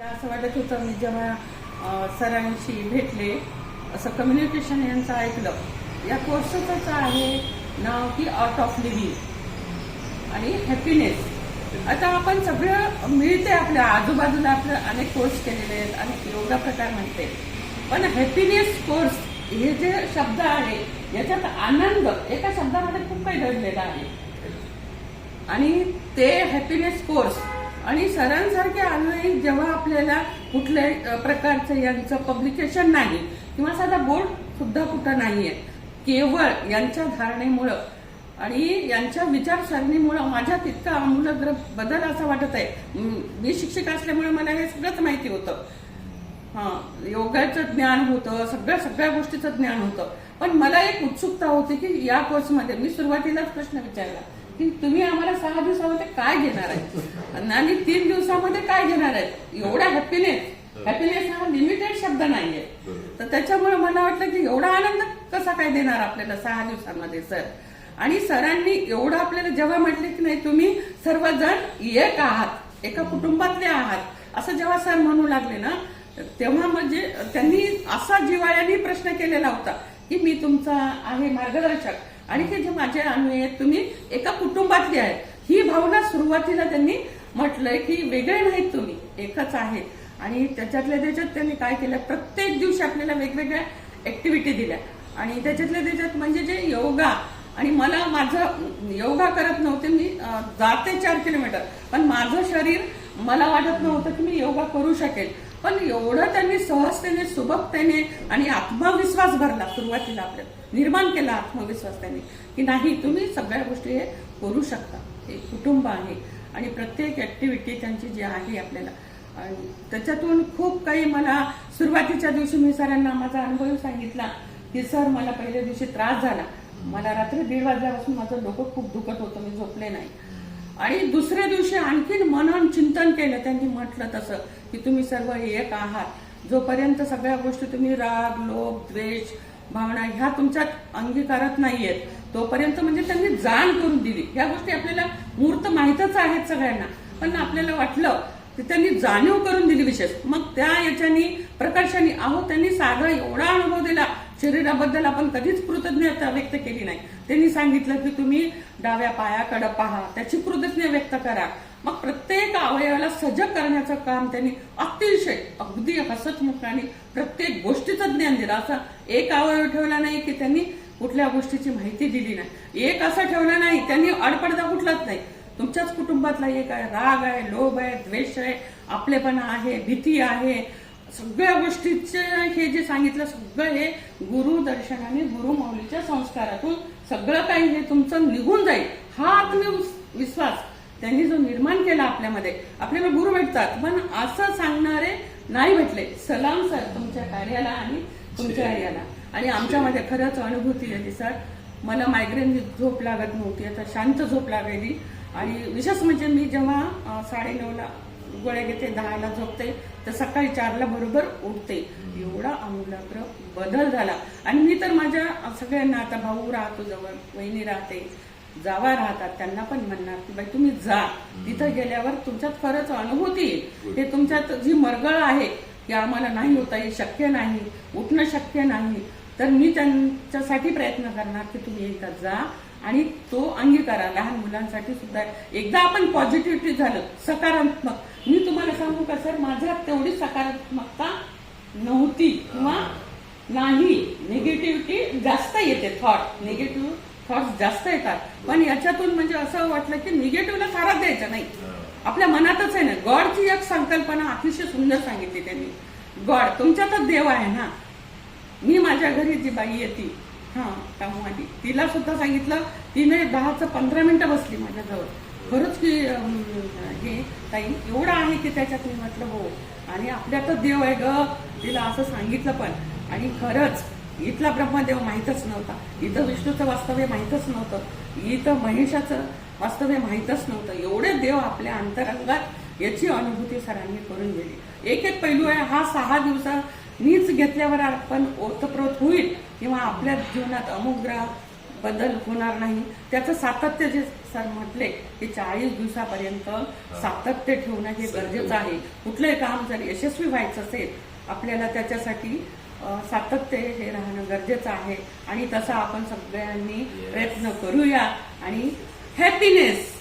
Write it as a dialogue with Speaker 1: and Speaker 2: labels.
Speaker 1: असं वाटत होतं मी जेव्हा सरांशी भेटले, असं कम्युनिकेशन यांचं ऐकलं. या कोर्सच आहे नाव की आर्ट ऑफ लिव्हिंग आणि हॅपीनेस. आता आपण सगळं मिळते आपल्या आजूबाजूला, आपले अनेक कोर्स केलेले आहेत, अनेक योगा प्रकार म्हणते, पण हॅपीनेस कोर्स हे जे शब्द आहे याच्यात आनंद एका शब्दामध्ये खूप काही दडलेला आहे. आणि ते हॅपीनेस कोर्स आणि सरांसारखे ऑनलाईन जेव्हा आपल्याला कुठल्याही प्रकारचं यांचं पब्लिकेशन नाही किंवा साधा बोर्ड सुद्धा कुठं नाहीये, केवळ यांच्या धारणेमुळं आणि यांच्या विचारसरणीमुळं माझ्यात इतका आमूलाग्र बदल असा वाटत आहे. मी शिक्षक असल्यामुळे मला हे सगळंच माहिती होतं. योगाचं ज्ञान होतं, सगळ्या गोष्टीचं ज्ञान होतं, पण मला एक उत्सुकता होती की या कोर्समध्ये मी सुरुवातीलाच प्रश्न विचारला की तुम्ही आम्हाला 6 दिवसामध्ये काय घेणार आहे आणि 3 दिवसामध्ये काय घेणार आहेत. एवढा हॅपीनेस हा लिमिटेड शब्द नाहीये, तर त्याच्यामुळे मला वाटलं की एवढा आनंद कसा काय देणार आपल्याला 6 दिवसांमध्ये सर. आणि सरांनी एवढं आपल्याला जेव्हा म्हटले की नाही तुम्ही सर्वजण एक आहात, एका कुटुंबातले आहात, असं जेव्हा सर म्हणू लागले ना, तेव्हा म्हणजे त्यांनी असा जिव्हाळ्याने प्रश्न केलेला होता की मी तुमचा आहे मार्गदर्शक आणि ते जे माझे अनुयायी आहेत तुम्ही एका कुटुंबातले आहेत. ही भावना सुरुवातीला त्यांनी म्हटलंय की वेगळे नाहीत, तुम्ही एकच आहे. आणि त्याच्यातल्या त्यांनी काय केलं, प्रत्येक दिवशी आपल्याला वेगवेगळ्या ऍक्टिव्हिटी दिल्या आणि त्याच्यात म्हणजे जे योगा, आणि मला माझं योगा करत नव्हते, मी जाते 4 किलोमीटर, पण माझं शरीर मला वाटत नव्हतं की मी योगा करू शकेल. पण एवढं त्यांनी सहजतेने, सुबकतेने आणि आत्मविश्वास भरला सुरुवातीला, आपल्या निर्माण केला आत्मविश्वास त्यांनी की नाही तुम्ही सगळ्या गोष्टी हे करू शकता. एक कुटुंब आहे आणि प्रत्येक ऍक्टिव्हिटी त्यांची जी आहे आपल्याला, आणि त्याच्यातून खूप काही मला सुरुवातीच्या दिवशी मी सरांना माझा अनुभव सांगितला की सर मला पहिल्या दिवशी त्रास झाला, मला रात्री 1:30 वाजल्यापासून माझं डोकं खूप दुखत होतं, मी झोपले नाही. आणि दुसऱ्या दिवशी आणखीन मनन चिंतन केलं. त्यांनी म्हटलं तसं की तुम्ही सर्व एक आहात, जोपर्यंत सगळ्या गोष्टी तुम्ही राग, लोभ, द्वेष भावना ह्या तुमच्यात अंगीकारत नाहीयेत तोपर्यंत, म्हणजे त्यांनी जाण करून दिली. ह्या गोष्टी आपल्याला मूर्त माहीतच आहेत सगळ्यांना, पण आपल्याला वाटलं की त्यांनी जाणीव करून दिली विशेष. मग त्या याच्यानी प्रकर्षाने त्यांनी साधा एवढा अनुभव दिला. शरीराबद्दल आपण कधीच कृतज्ञता व्यक्त केली नाही. त्यांनी सांगितलं की तुम्ही डाव्या पायाकडे पहा, त्याची कृतज्ञता व्यक्त करा. मग प्रत्येक अवयवाला सजग करण्याचं काम त्यांनी अतिशय अगदी हसतमुखाने प्रत्येक गोष्टीचं ज्ञान दिलं. असं एक अवयव ठेवला नाही की त्यांनी कुठल्या गोष्टीची माहिती दिली नाही, एक असं ठेवलं नाही त्यांनी अडपडदा कुठलाच नाही. तुमच्याच कुटुंबातला एक आहे, राग आहे, लोभ आहे, द्वेष आहे, आपलेपणा आहे, भीती आहे, सगळ्या गोष्टीचे हे जे सांगितलं सगळं हे गुरु दर्शनाने, गुरु माऊलीच्या संस्कारातून सगळं काही हे तुमचं निघून जाईल. हा आत्मविश्वास त्यांनी जो निर्माण केला आपल्यामध्ये. आपल्याला गुरु भेटतात पण असं सांगणारे नाही भेटले. सलाम सर तुमच्या कार्याला आणि तुमच्या याला. आणि आमच्यामध्ये खरंच अनुभूती आली सर. मला मायग्रेन झोप लागत नव्हती, आता शांत झोप लागायली. आणि विशेष म्हणजे मी जेव्हा 9:30ला गोळ्या घेते, 10ला झोपते, तर सकाळी 4ला बरोबर उठते. एवढा आमूलाग्र बदल झाला. आणि मी तर माझ्या सगळ्यांना, आता भाऊ राहतो जवळ, वहिनी राहते, जावा राहतात, त्यांना पण म्हणणार की बाई तुम्ही जा, तिथं गेल्यावर तुमच्यात खरंच अनुभूती येईल. हे तुमच्यात जी मरगळ आहे की आम्हाला नाही होता, हे शक्य नाही, उठणं शक्य नाही, तर मी त्यांच्यासाठी प्रयत्न करणार की तुम्ही एकदा जा आणि तो अंगीकारा. लहान मुलांसाठी सुद्धा एकदा आपण पॉझिटिव्हिटी झालं, सकारात्मक. मी तुम्हाला सांगू का सर, माझ्यात तेवढी सकारात्मकता नव्हती किंवा नाही, निगेटिव्हिटी जास्त येते, निगेटिव्ह थॉट्स जास्त येतात. पण याच्यातून म्हणजे असं वाटलं की निगेटिव्हला थाराच द्यायचा नाही, आपल्या मनातच आहे ना. गॉडची एक संकल्पना अतिशय सुंदर सांगितली त्यांनी. गॉड तुमच्यातच देव आहे ना. मी माझ्या घरी जी बाई येते कामवाली, तिला सुद्धा सांगितलं, तिने 10 ते 15 मिनिटं बसली माझ्याजवळ. खरंच की हे ताई एवढं आहे की त्याच्यात. मी म्हटलं हो, आणि आपल्यातच देव आहे ग, तिला असं सांगितलं. पण आणि खरंच इथला ब्रह्मदेव माहीतच नव्हता, इथं विष्णूचं वास्तव्य माहीतच नव्हतं, इथं महेशाचं वास्तव्य माहीतच नव्हतं. एवढे देव आपल्या अंतरंगात, याची अनुभूती सरांनी करून दिली. एक पैलू आहे हा. 6 दिवसांनीच घेतल्यावर आपण ओतप्रोत होईल किंवा आपल्या जीवनात अमुग्र बदल होणार नाही. त्याचं सातत्य जे सर म्हटले की 40 दिवसापर्यंत सातत्य ठेवणं हे गरजेचं आहे. कुठलंही काम जर यशस्वी व्हायचं असेल आपल्याला त्याच्यासाठी सातत्य हे राहणं गरजेचं आहे आणि तसं आपण सगळ्यांनी प्रयत्न करूया आणि हॅपीनेस